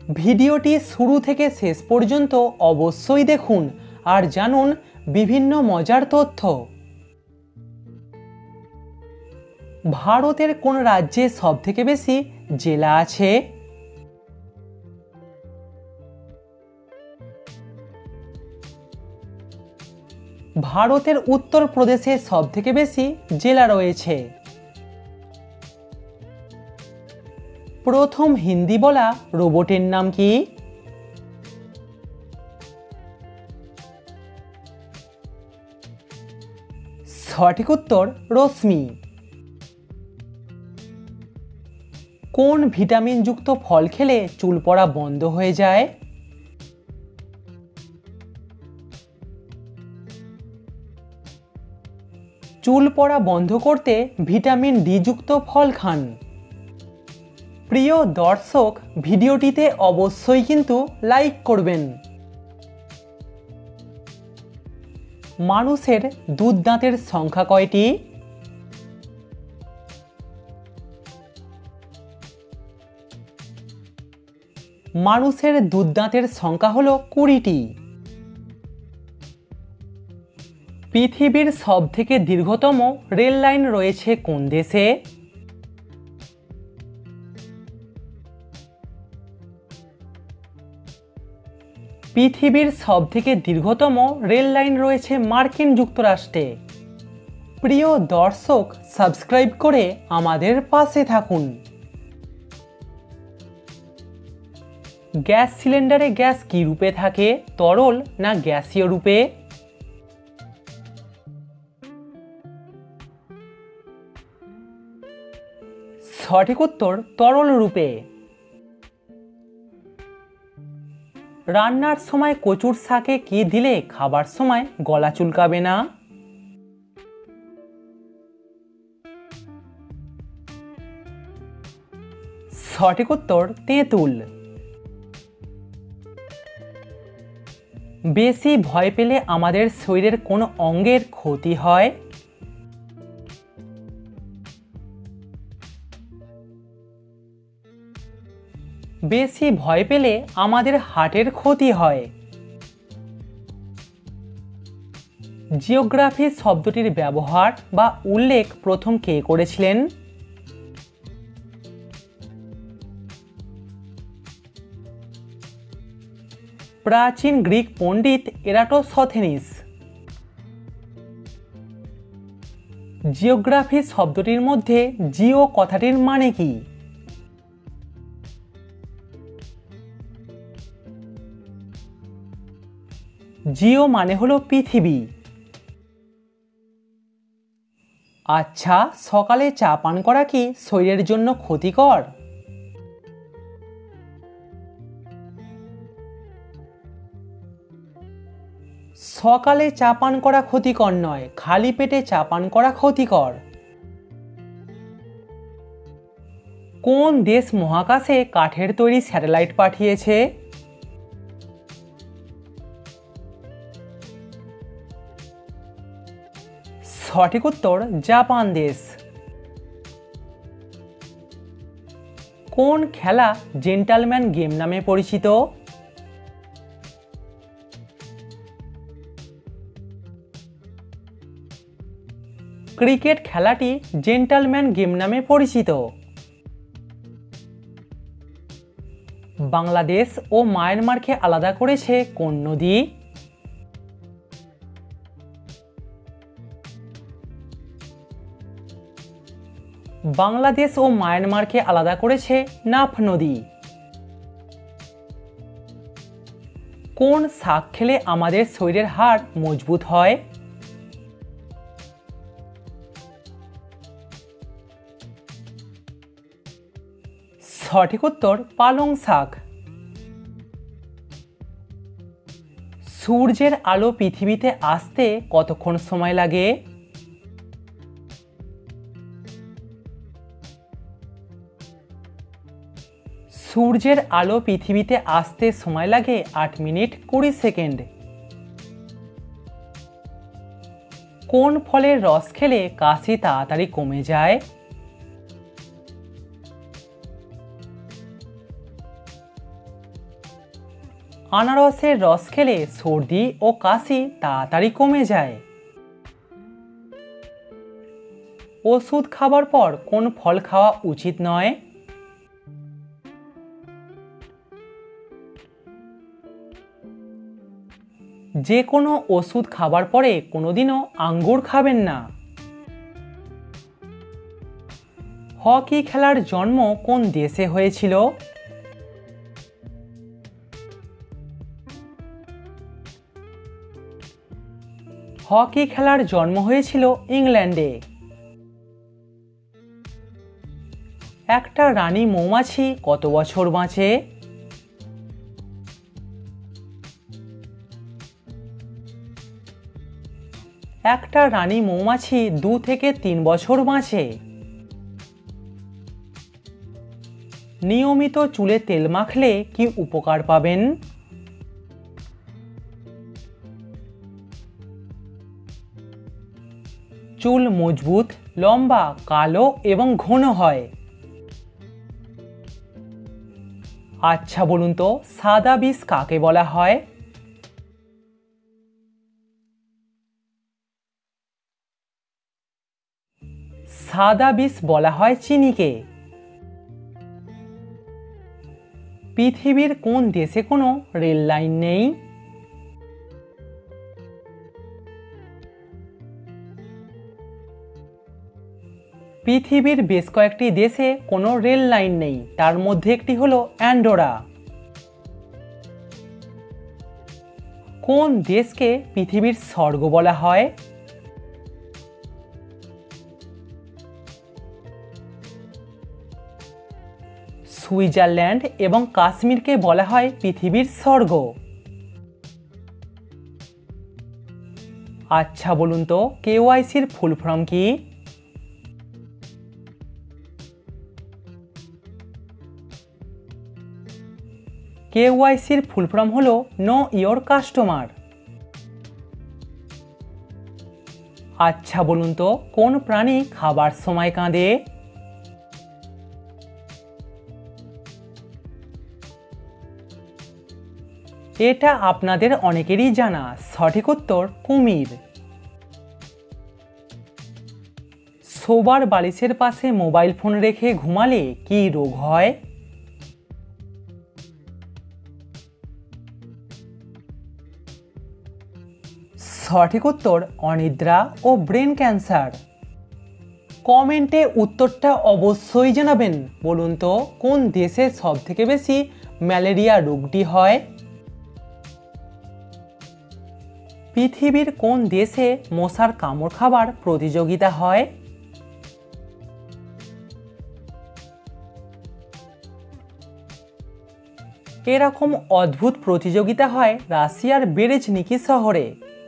ভিডিওটি শুরু থেকে শেষ পর্যন্ত অবশ্যই দেখুন আর জানুন বিভিন্ন মজার তথ্য। ভারতের কোন রাজ্যে সবথেকে বেশি জেলা আছে? ভারতের উত্তরপ্রদেশে সবথেকে বেশি জেলা রয়েছে। প্রথম হিন্দি বলা রোবটের নাম কি? সঠিক উত্তর রশ্মি। কোন ভিটামিনযুক্ত ফল খেলে চুল পড়া বন্ধ হয়ে যায়? চুল পড়া বন্ধ করতে ভিটামিন ডি যুক্ত ফল খান। প্রিয় দর্শক, ভিডিওটিতে অবশ্যই কিন্তু লাইক করবেন। মানুষের দুধ দাঁতের সংখ্যা কয়টি? মানুষের দুধ দাঁতের সংখ্যা হলো 20টি। পৃথিবীর সবথেকে দীর্ঘতম রেল লাইন রয়েছে কোন দেশে? পৃথিবীর সবথেকে দীর্ঘতম রেল লাইন রয়েছে মার্কিন যুক্তরাষ্ট্রে। প্রিয় দর্শক, সাবস্ক্রাইব করে আমাদের পাশে থাকুন। গ্যাস সিলিন্ডারে গ্যাস কি রূপে থাকে, তরল না গ্যাসীয় রূপে? সঠিক উত্তর তরল রূপে। রান্নার সময় কচুর শাকে কি দিলে খাবার সময় গলা চুলকাবে না? সঠিক উত্তর তেঁতুল। বেশি ভয় পেলে আমাদের শরীরের কোন অঙ্গের ক্ষতি হয়? বেশি ভয় পেলে আমাদের হার্টের ক্ষতি হয়। জিওগ্রাফি শব্দটির ব্যবহার বা উল্লেখ প্রথম কে করেছিলেন? প্রাচীন গ্রিক পণ্ডিত এরাটোস্থেনিস। জিওগ্রাফি শব্দটির মধ্যে জিও কথাটির মানে কি? জিও মানে হলো পৃথিবী। আচ্ছা, সকালে চা পান করা কি শরীরের জন্য ক্ষতিকর? সকালে চা পান করা ক্ষতিকর নয়, খালি পেটে চা পান করা ক্ষতিকর। কোন দেশ মহাকাশে কাঠের তৈরি স্যাটেলাইট পাঠিয়েছে? সঠিক উত্তর জাপান দেশ। কোন খেলা জেন্টালম্যান গেম নামে পরিচিত? ক্রিকেট খেলাটি জেন্টালম্যান গেম নামে পরিচিত। বাংলাদেশ ও মায়ানমারকে আলাদা করেছে কোন নদী? বাংলাদেশ ও মায়ানমারকে আলাদা করেছে নাফ নদী। কোন শাক খেলে আমাদের শরীরের হাড় মজবুত হয়? সঠিক উত্তর পালং শাক। সূর্যের আলো পৃথিবীতে আসতে কতক্ষণ সময় লাগে? সূর্যের আলো পৃথিবীতে আসতে সময় লাগে 8 মিনিট 20 সেকেন্ড। কোন ফলের রস খেলে কাশি তাড়াতাড়ি কমে যায়? আনারসের রস খেলে সর্দি ও কাশি তাড়াতাড়ি কমে যায়। ওষুধ খাবার পর কোন ফল খাওয়া উচিত নয়? যে কোনো ওষুধ খাবার পরে কোনোদিনও আঙ্গুর খাবেন না। হকি খেলার জন্ম কোন দেশে হয়েছিল? হকি খেলার জন্ম হয়েছিল ইংল্যান্ডে। একটা রানী মৌমাছি কত বছর বাঁচে? একটা রানী মৌমাছি 2 থেকে 3 বছর বাঁচে। নিয়মিত চুলে তেল মাখলে কি উপকার পাবেন? চুল মজবুত, লম্বা, কালো এবং ঘন হয়। আচ্ছা বলুন তো, সাদা বিষ কাকে বলা হয়? সাদা বিষ বলা হয় চিনিকে। পৃথিবীর কোন দেশে কোনো রেল লাইন নেই? পৃথিবীর বেশ কয়েকটি দেশে কোনো রেল লাইন নেই, তার মধ্যে একটি হলো অ্যান্ডোরা। কোন দেশকে পৃথিবীর স্বর্গ বলা হয়? সুইজারল্যান্ড এবং কাশ্মীরকে বলা হয় পৃথিবীর স্বর্গ। আচ্ছা বলুন তো, কেওয়াইসির ফুল ফর্ম কি? কেওয়াইসির ফুল ফর্ম হলো নো ইওর কাস্টমার। আচ্ছা বলুন তো, কোন প্রাণী খাবার সময় কাঁদে? এটা আপনাদের অনেকেরই জানা, সঠিক উত্তর কুমির। শোবার বালিশের পাশে মোবাইল ফোন রেখে ঘুমালে কি রোগ হয়? সঠিক উত্তর অনিদ্রা ও ব্রেন ক্যান্সার। কমেন্টে উত্তরটা অবশ্যই জানাবেন। বলুন তো, কোন দেশে সবথেকে বেশি ম্যালেরিয়া রোগটি হয়? পৃথিবীর কোন দেশে মশার কামড় খাবার প্রতিযোগিতা হয়? এরকম অদ্ভুত প্রতিযোগিতা হয় রাশিয়ার বেরেজনিকি শহরে।